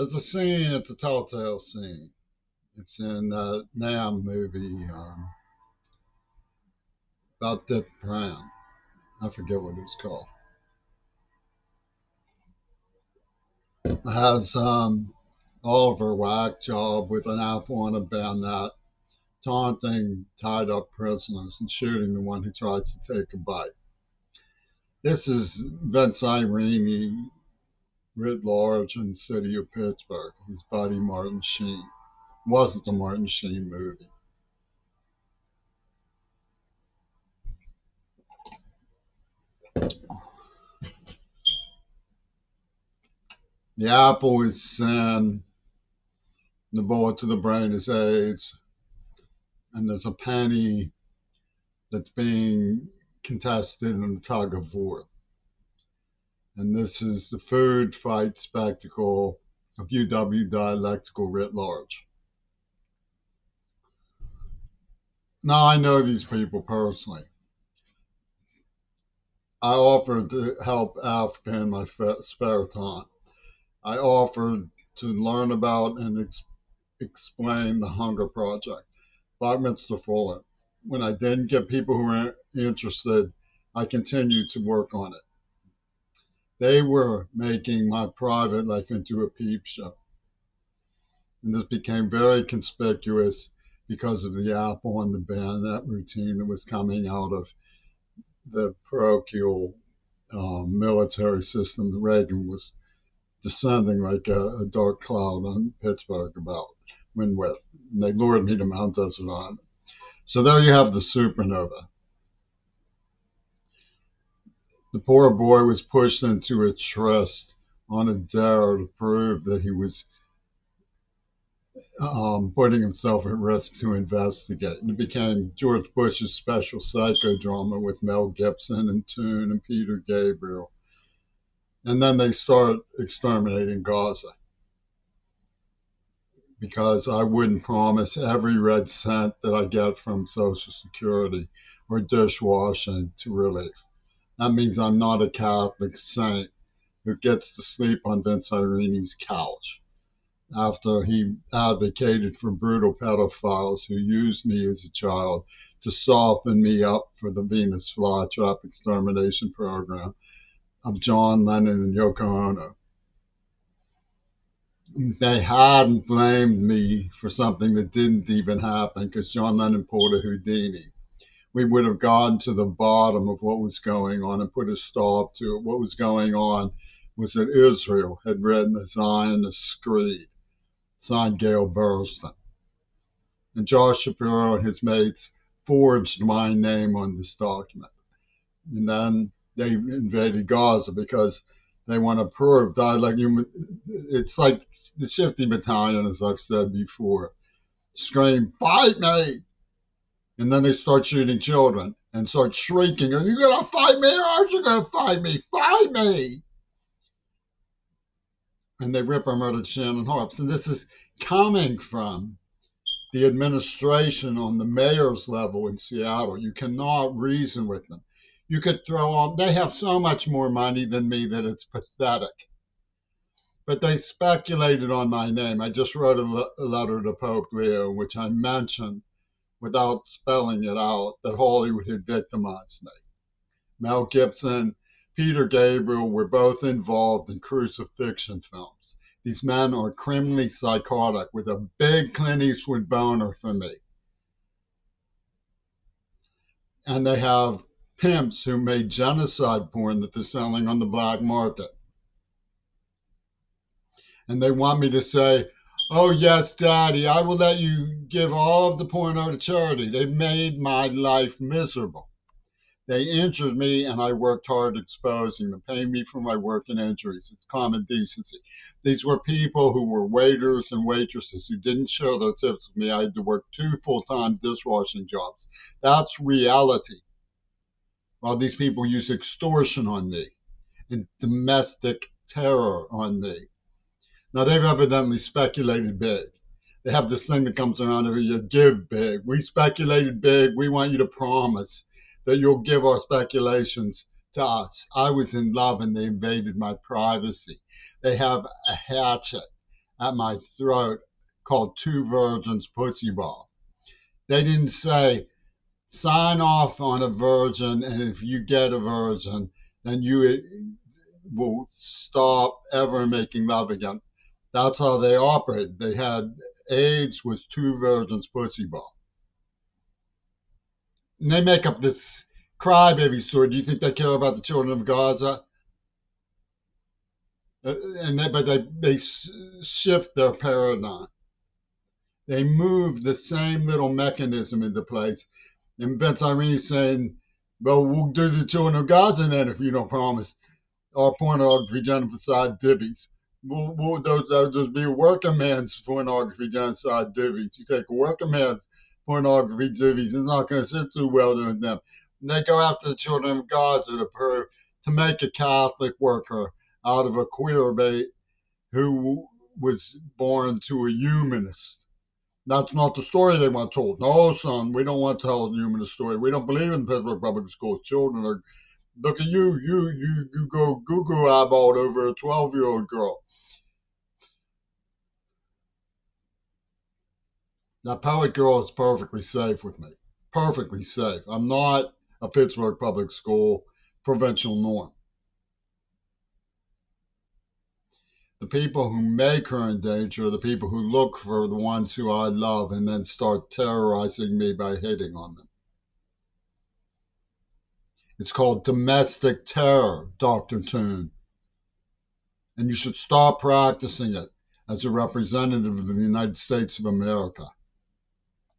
There's a scene, it's a telltale scene. It's in the Nam movie about Dick Brown. I forget what it's called. It has Oliver whack job with an apple and a bayonet, taunting tied up prisoners and shooting the one who tries to take a bite. This is Vince Irene writ large in the city of Pittsburgh. His buddy Martin Sheen. Wasn't the Martin Sheen movie. The apple is sin, the bullet to the brain is AIDS, and there's a penny that's being contested in a tug of war. And this is the food fight spectacle of UW dialectical writ large. Now, I know these people personally. I offered to help Africa in my spare time. I offered to learn about and explain the Hunger Project, Buckminster Fuller. When I didn't get people who were interested, I continued to work on it. They were making my private life into a peep show. And this became very conspicuous because of the apple and the bayonet routine that was coming out of the parochial military system that Reagan was descending like a dark cloud on Pittsburgh about wind with. And they lured me to Mount Desert Island. So there you have the supernova. The poor boy was pushed into a tryst on a dare to prove that he was putting himself at risk to investigate. And it became George Bush's special psychodrama with Mel Gibson and Toon and Peter Gabriel. And then they start exterminating Gaza because I wouldn't promise every red cent that I get from Social Security or dishwashing to relief. That means I'm not a Catholic saint who gets to sleep on Vince Irene's couch after he advocated for brutal pedophiles who used me as a child to soften me up for the Venus flytrap extermination program of John Lennon and Yoko Ono. They hadn't blamed me for something that didn't even happen because John Lennon pulled a Houdini. We would have gone to the bottom of what was going on and put a stop to it. What was going on was that Israel had written a Zionist screed, signed Gail Burstyn. And Josh Shapiro and his mates forged my name on this document. And then they invaded Gaza because they want to prove dialect. It's like the Shifty Battalion, as I've said before, scream, "Fight me!" And then they start shooting children and start shrieking, "Are you going to fight me or aren't you going to fight me? Fight me!" And they rip our murdered Shannon Harps. And this is coming from the administration on the mayor's level in Seattle. You cannot reason with them. You could throw on, they have so much more money than me that it's pathetic. But they speculated on my name. I just wrote a letter to Pope Leo, which I mentioned without spelling it out, that Hollywood had victimized me. Mel Gibson, Peter Gabriel were both involved in crucifixion films. These men are criminally psychotic with a big Clint Eastwood boner for me. And they have pimps who made genocide porn that they're selling on the black market. And they want me to say, "Oh, yes, Daddy, I will let you give all of the porno to charity." They made my life miserable. They injured me, and I worked hard exposing them, paying me for my work and injuries. It's common decency. These were people who were waiters and waitresses who didn't share their tips with me. I had to work 2 full-time dishwashing jobs. That's reality. While these people use extortion on me and domestic terror on me. Now, they've evidently speculated big. They have this thing that comes around every year, give big. We speculated big. We want you to promise that you'll give our speculations to us. I was in love and they invaded my privacy. They have a hatchet at my throat called Two Virgins Pussy Ball. They didn't say, sign off on a virgin, and if you get a virgin, then you will stop ever making love again. That's how they operated. They had AIDS was Two Virgins Pussy Ball. And they make up this crybaby story. Do you think they care about the children of Gaza? But they shift their paradigm. They move the same little mechanism into place. And Vince Irene's saying, well, we'll do the children of Gaza then if you don't promise our pornography genocide divvies. Those just be working man's pornography genocide divvies. You take a working man's pornography divvies, it's not going to sit too well with them. And they go after the children of Gaza to make a Catholic worker out of a queer bait who was born to a humanist. That's not the story they want told. No, son, we don't want to tell a humanist story. We don't believe in Pittsburgh Public Schools. Children are, look at you go Google eyeballed over a 12-year-old girl. That poet girl is perfectly safe with me. Perfectly safe. I'm not a Pittsburgh Public School provincial norm. The people who make her in danger are the people who look for the ones who I love and then start terrorizing me by hitting on them. It's called domestic terror, Dr. Toon. And you should stop practicing it as a representative of the United States of America.